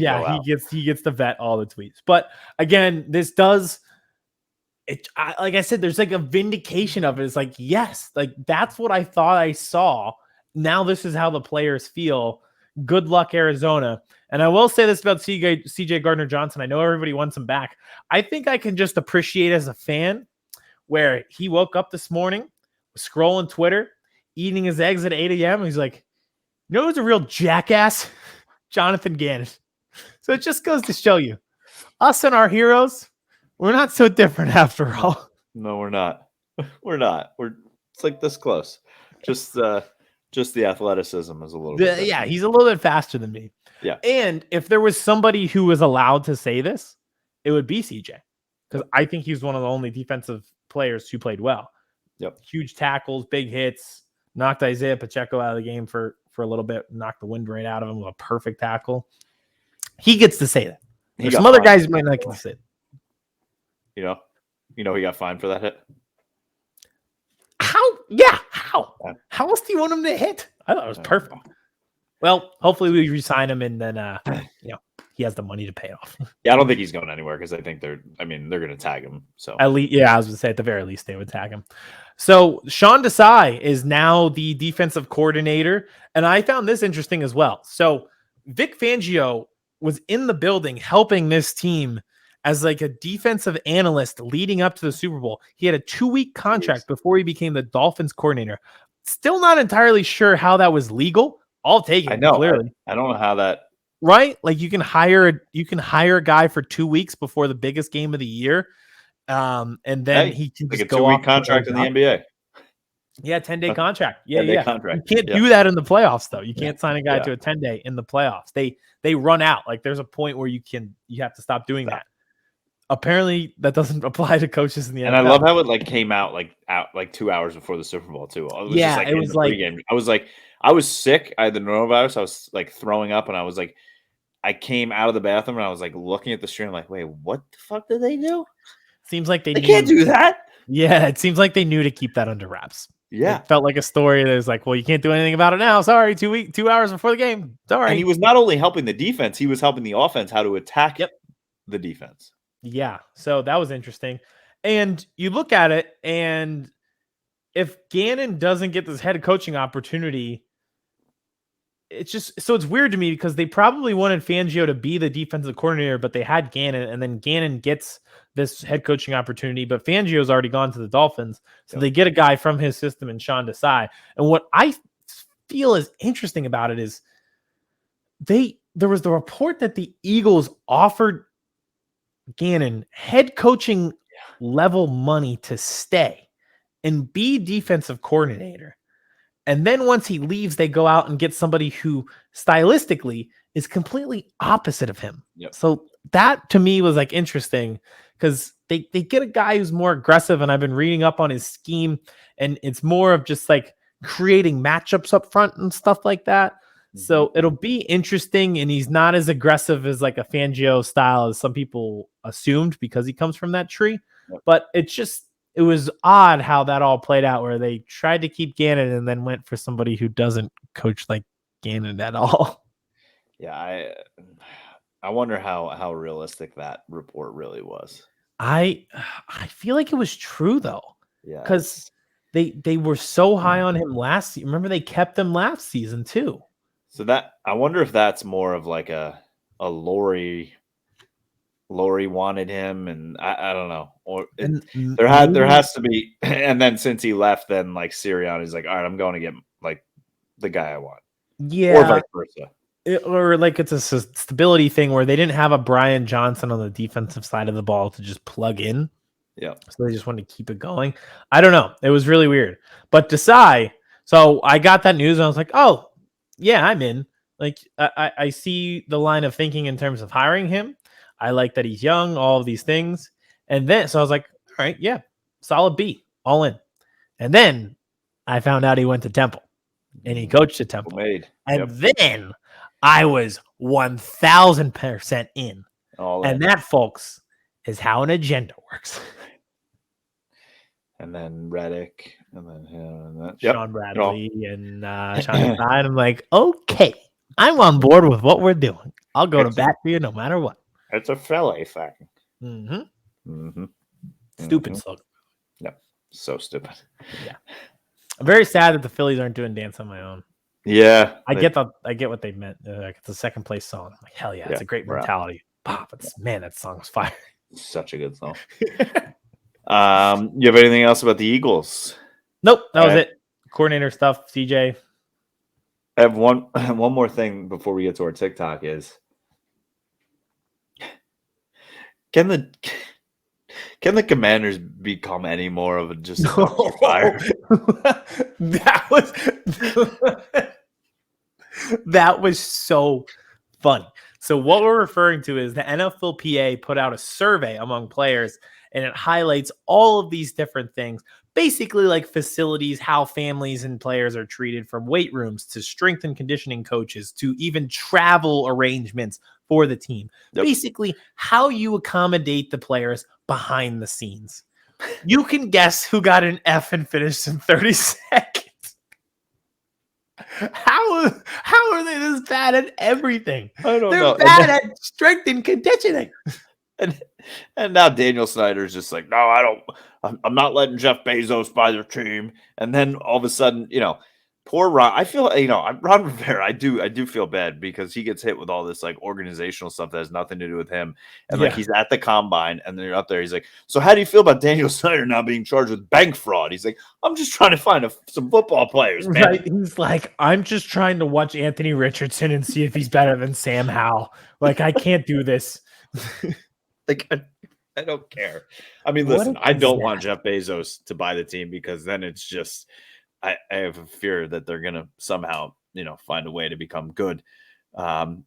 gets to vet all the tweets. But again, this does like I said, there's like a vindication of it. It's like, yes, like that's what I thought I saw. Now this is how the players feel. Good luck, Arizona. And I will say this about CJ Gardner Johnson. I know everybody wants him back. I think I can just appreciate as a fan where he woke up this morning, scrolling Twitter, eating his eggs at 8 a.m. And he's like, you know who's a real jackass? Jonathan Gannon. So it just goes to show you, us and our heroes, we're not so different after all. No, we're not. We're not. It's like this close. Just the athleticism is a little bit different. Yeah, he's a little bit faster than me. Yeah. And if there was somebody who was allowed to say this, it would be CJ. Because I think he's one of the only defensive players who played well. Yep. Huge tackles, big hits, knocked Isaiah Pacheco out of the game for a little bit, knocked the wind right out of him with a perfect tackle. He gets to say that. There's some other guys who might not get to say it. You know he got fined for that hit? How? Yeah, how? How else do you want him to hit? I thought it was perfect. Well, hopefully we re-sign him, and then he has the money to pay it off. Yeah, I don't think he's going anywhere because I think they're going to tag him. So at least, I was going to say at the very least they would tag him. So Sean Desai is now the defensive coordinator, and I found this interesting as well. So Vic Fangio was in the building helping this team as like a defensive analyst leading up to the Super Bowl. He had a 2-week contract before he became the Dolphins coordinator. Still not entirely sure how that was legal. I'll take it. I know. Clearly. I don't know how that. Right? Like you can hire a guy for 2 weeks before the biggest game of the year And then he can like just a go 2-week off contract in the NBA. Yeah, 10-day contract. Yeah, 10-day yeah. contract. You can't do that in the playoffs, though. You Yeah. can't sign a guy to a 10-day in the playoffs. They run out. Like there's a point where you have to stop doing that. Apparently, that doesn't apply to coaches in the NFL. And I love how it like came out 2 hours before the Super Bowl too. It was just like in the pregame. I was sick. I had the norovirus. I was like throwing up, and I was like, I came out of the bathroom and I was like looking at the stream, like, wait, what the fuck did they do? Seems like they can't do that. Yeah, it seems like they knew to keep that under wraps. Yeah, it felt like a story that was like, well, you can't do anything about it now. Sorry, 2 hours before the game. Sorry. And he was not only helping the defense, he was helping the offense how to attack the defense. Yeah, so that was interesting. And you look at it, and if Gannon doesn't get this head coaching opportunity, it's weird to me because they probably wanted Fangio to be the defensive coordinator, but they had Gannon, and then Gannon gets this head coaching opportunity, but Fangio's already gone to the Dolphins. So they get a guy from his system in Sean Desai. And what I feel is interesting about it is there was the report that the Eagles offered Gannon head coaching level money to stay and be defensive coordinator. And then once he leaves, they go out and get somebody who stylistically is completely opposite of him. Yep. So that to me was like interesting because they get a guy who's more aggressive, and I've been reading up on his scheme, and it's more of just like creating matchups up front and stuff like that. So it'll be interesting, and he's not as aggressive as like a Fangio style as some people assumed because he comes from that tree. Yep. But it was odd how that all played out, where they tried to keep Gannon and then went for somebody who doesn't coach like Gannon at all. Yeah, I wonder how realistic that report really was. I feel like it was true though. Yeah, because they were so high on him last season. Remember, they kept him last season too. So that I wonder if that's more of like a Lori wanted him, and I don't know, or there has to be. And then since he left, then like Sirianni's like, all right, I'm going to get like the guy I want, or vice versa. Or like it's a stability thing where they didn't have a Brian Johnson on the defensive side of the ball to just plug in. Yeah, so they just wanted to keep it going. I don't know. It was really weird. But Desai, so I got that news and I was like, oh. Yeah, I'm in. Like, I see the line of thinking in terms of hiring him. I like that he's young, all of these things. And then, so I was like, all right, yeah, solid B, all in. And then I found out he went to Temple and he coached at Temple. And then I was 1,000% in. And that, folks, is how an agenda works. And then Reddick, and then him, and then Sean Bradley, and Sean Desai. I'm like, okay, I'm on board with what we're doing. I'll go to bat for you no matter what. It's a Philly thing. Stupid slogan. Yep, so stupid. Yeah, I'm very sad that the Phillies aren't doing Dance on My Own. Yeah, I get what they meant. It's a second place song. I'm like, hell yeah, it's a great mentality. But man, that song was fire. Such a good song. You have anything else about the Eagles? Nope, that was it. Coordinator stuff, CJ. I have one more thing before we get to our TikTok is can the Commanders become any more of just a fire? That was so funny. So what we're referring to is the NFLPA put out a survey among players, and it highlights all of these different things, basically like facilities, how families and players are treated, from weight rooms to strength and conditioning coaches to even travel arrangements for the team. Yep. Basically, how you accommodate the players behind the scenes. You can guess who got an F and finished in 30 seconds. How are they this bad at everything? I don't know. They're bad at strength and conditioning. And now Daniel Snyder's just like, no, I'm not letting Jeff Bezos buy their team. And then all of a sudden, poor Ron. I feel, Ron Rivera, I do feel bad because he gets hit with all this like organizational stuff that has nothing to do with him. And like he's at the combine and then you're up there. He's like, so how do you feel about Daniel Snyder now being charged with bank fraud? He's like, I'm just trying to find some football players, man. Right. He's like, I'm just trying to watch Anthony Richardson and see if he's better than Sam Howell. Like, I can't do this. Like, I don't care. I mean, What listen, I is don't want that? Jeff Bezos to buy the team because then it's just I have a fear that they're gonna somehow, find a way to become good. Um,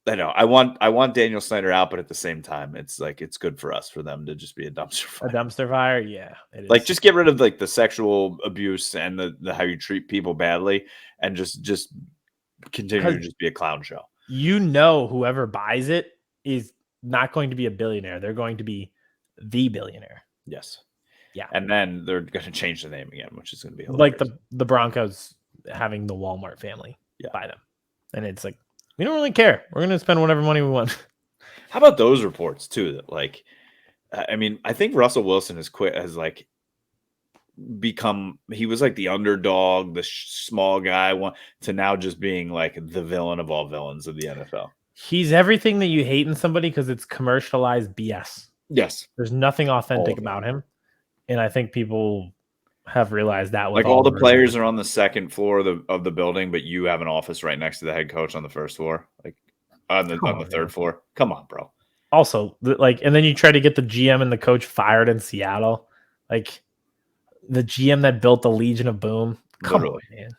I know I want Daniel Snyder out, but at the same time, it's like it's good for us for them to just be a dumpster A fire. dumpster fire? Yeah, it Like, is. just get rid of like the sexual abuse and the how you treat people badly, and just continue to just be a clown show. Whoever buys it is not going to be a billionaire. They're going to be the billionaire. Yes. Yeah. And then they're going to change the name again, which is going to be Like hilarious. the Broncos having the Walmart family Yeah. buy them. And it's like, we don't really care. We're going to spend whatever money we want. How about those reports too? That like, I mean, I think Russell Wilson has like become, he was like the underdog, the small guy, to now just being like the villain of all villains of the NFL. He's everything that you hate in somebody because it's commercialized BS. Yes. There's nothing authentic about him. And I think people have realized that with like all the players are on the second floor of the building, but you have an office right next to the head coach on the first floor, like on the third floor. Come on, bro. Also, and then you try to get the GM and the coach fired in Seattle, like the GM that built the Legion of Boom. Come on, man.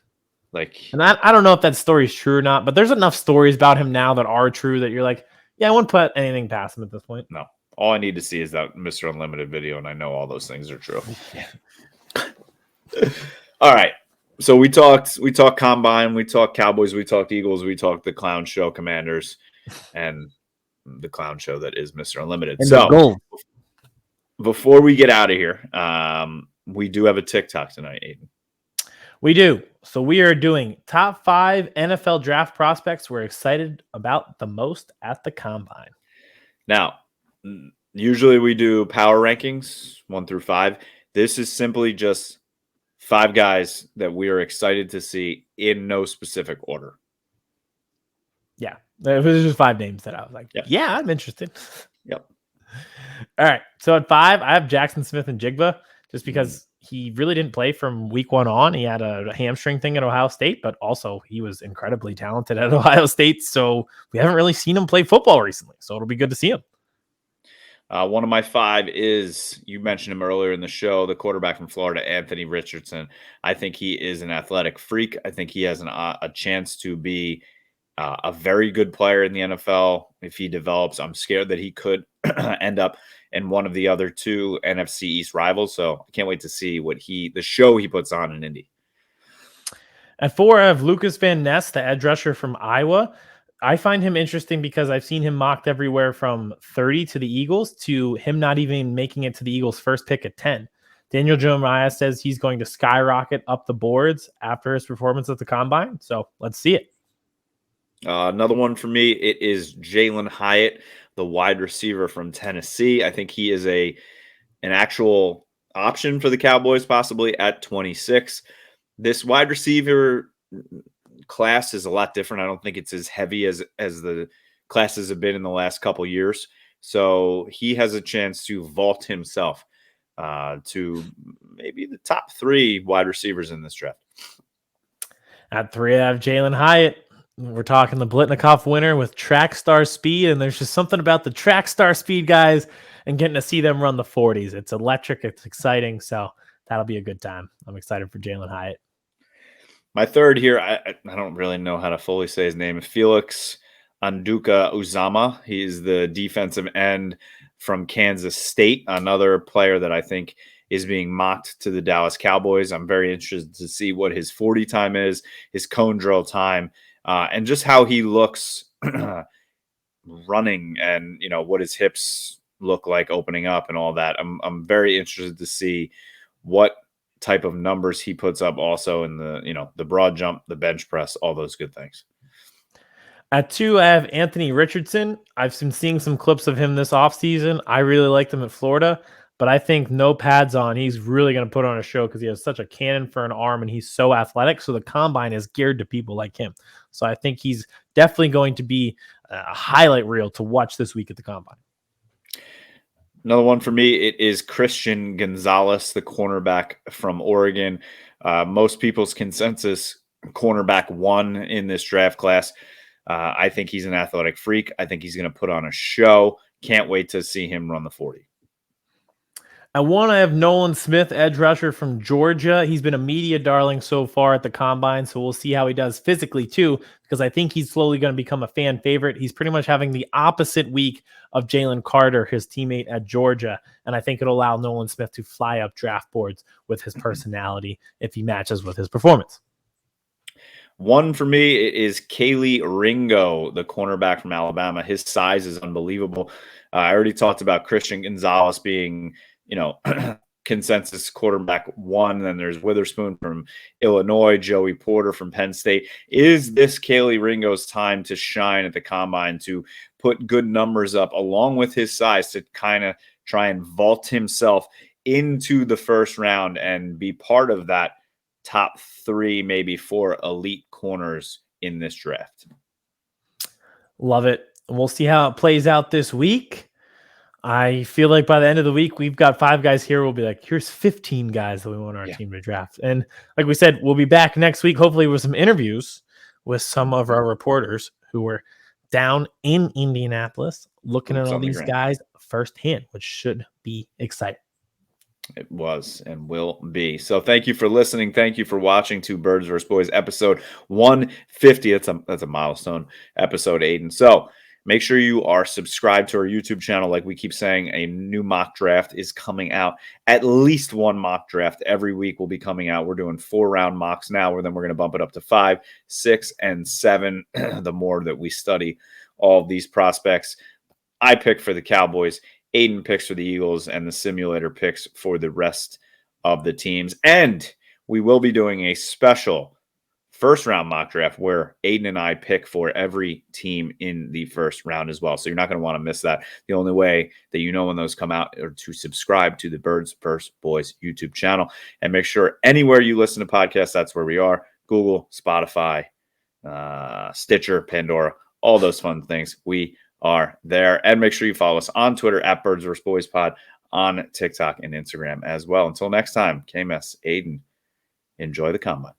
Like, and I don't know if that story is true or not, but there's enough stories about him now that are true that you're like, yeah, I wouldn't put anything past him at this point. No, all I need to see is that Mr. Unlimited video, and I know all those things are true. All right. So we talked Combine, we talked Cowboys, we talked Eagles, we talked the clown show Commanders, and the clown show that is Mr. Unlimited. And so before we get out of here, we do have a TikTok tonight, Aiden. We do. So we are doing top 5 NFL draft prospects we're excited about the most at the Combine. Now, usually we do power rankings 1 through 5. This is simply just 5 guys that we are excited to see in no specific order. Yeah. It was just 5 names that I was like, yeah, I'm interested. Yep. All right. So at 5, I have Jackson Smith and Jigba just because he really didn't play from week 1 on. He had a hamstring thing at Ohio State, but also he was incredibly talented at Ohio State. So we haven't really seen him play football recently. So it'll be good to see him. One of my 5 is, you mentioned him earlier in the show, the quarterback from Florida, Anthony Richardson. I think he is an athletic freak. I think he has a chance to be a very good player in the NFL if he develops. I'm scared that he could end up in one of the other 2 NFC East rivals. So I can't wait to see the show he puts on in Indy. At 4, I have Lucas Van Ness, the edge rusher from Iowa. I find him interesting because I've seen him mocked everywhere from 30 to the Eagles to him not even making it to the Eagles' first pick at 10. Daniel Jeremiah says he's going to skyrocket up the boards after his performance at the Combine. So let's see it. Another one for me, it is Jalen Hyatt, the wide receiver from Tennessee. I think he is an actual option for the Cowboys, possibly at 26. This wide receiver class is a lot different. I don't think it's as heavy as the classes have been in the last couple years. So he has a chance to vault himself to maybe the top 3 wide receivers in this draft. At 3, I have Jalen Hyatt. We're talking the Blitnikoff winner with track star speed, and there's just something about the track star speed guys and getting to see them run the 40s. It's electric. It's exciting. So that'll be a good time. I'm excited for Jalen Hyatt. My 3rd here, I don't really know how to fully say his name, Felix Anduka Uzama. He's the defensive end from Kansas State, another player that I think is being mocked to the Dallas Cowboys. I'm very interested to see what his 40 time is, his cone drill time, and just how he looks running and, what his hips look like opening up and all that. I'm very interested to see what type of numbers he puts up also in the broad jump, the bench press, all those good things. At 2, I have Anthony Richardson. I've been seeing some clips of him this offseason. I really liked him at Florida, but I think no pads on, he's really going to put on a show because he has such a cannon for an arm and he's so athletic. So the Combine is geared to people like him. So I think he's definitely going to be a highlight reel to watch this week at the Combine. Another one for me, it is Christian Gonzalez, the cornerback from Oregon. Most people's consensus, cornerback 1 in this draft class. I think he's an athletic freak. I think he's going to put on a show. Can't wait to see him run the 40. I want to have Nolan Smith, edge rusher from Georgia. He's been a media darling so far at the combine, so we'll see how he does physically too, because I think he's slowly going to become a fan favorite. He's pretty much having the opposite week of Jalen Carter, his teammate at Georgia, and I think it'll allow Nolan Smith to fly up draft boards with his personality if he matches with his performance. One for me is Kaylee Ringo, the cornerback from Alabama. His size is unbelievable. I already talked about Christian Gonzalez being, consensus quarterback one. Then there's Witherspoon from Illinois, Joey Porter from Penn State. Is this Kaylee Ringo's time to shine at the combine, to put good numbers up along with his size, to kind of try and vault himself into the first round and be part of that top 3, maybe 4 elite corners in this draft? Love it. We'll see how it plays out this week. I feel like by the end of the week, we've got 5 guys here. We'll be like, here's 15 guys that we want our team to draft. And like we said, we'll be back next week, hopefully with some interviews with some of our reporters who were down in Indianapolis looking at all these guys firsthand, which should be exciting. It was and will be. So thank you for listening. Thank you for watching Two Birds vs. Boys episode 150. That's a milestone episode, Aiden. So make sure you are subscribed to our YouTube channel. Like we keep saying, a new mock draft is coming out. At least one mock draft every week will be coming out. We're doing 4-round mocks now, where then we're going to bump it up to 5, 6, and 7 the more that we study all of these prospects. I pick for the Cowboys. Aiden picks for the Eagles, and the simulator picks for the rest of the teams. And we will be doing a special first-round mock draft where Aiden and I pick for every team in the first round as well. So you're not going to want to miss that. The only way that you know when those come out are to subscribe to the Birds vs. Boys YouTube channel. And make sure anywhere you listen to podcasts, that's where we are. Google, Spotify, Stitcher, Pandora, all those fun things. We are there. And make sure you follow us on Twitter at Birds vs. Boys Pod, on TikTok and Instagram as well. Until next time, KMS, Aiden, enjoy the combine.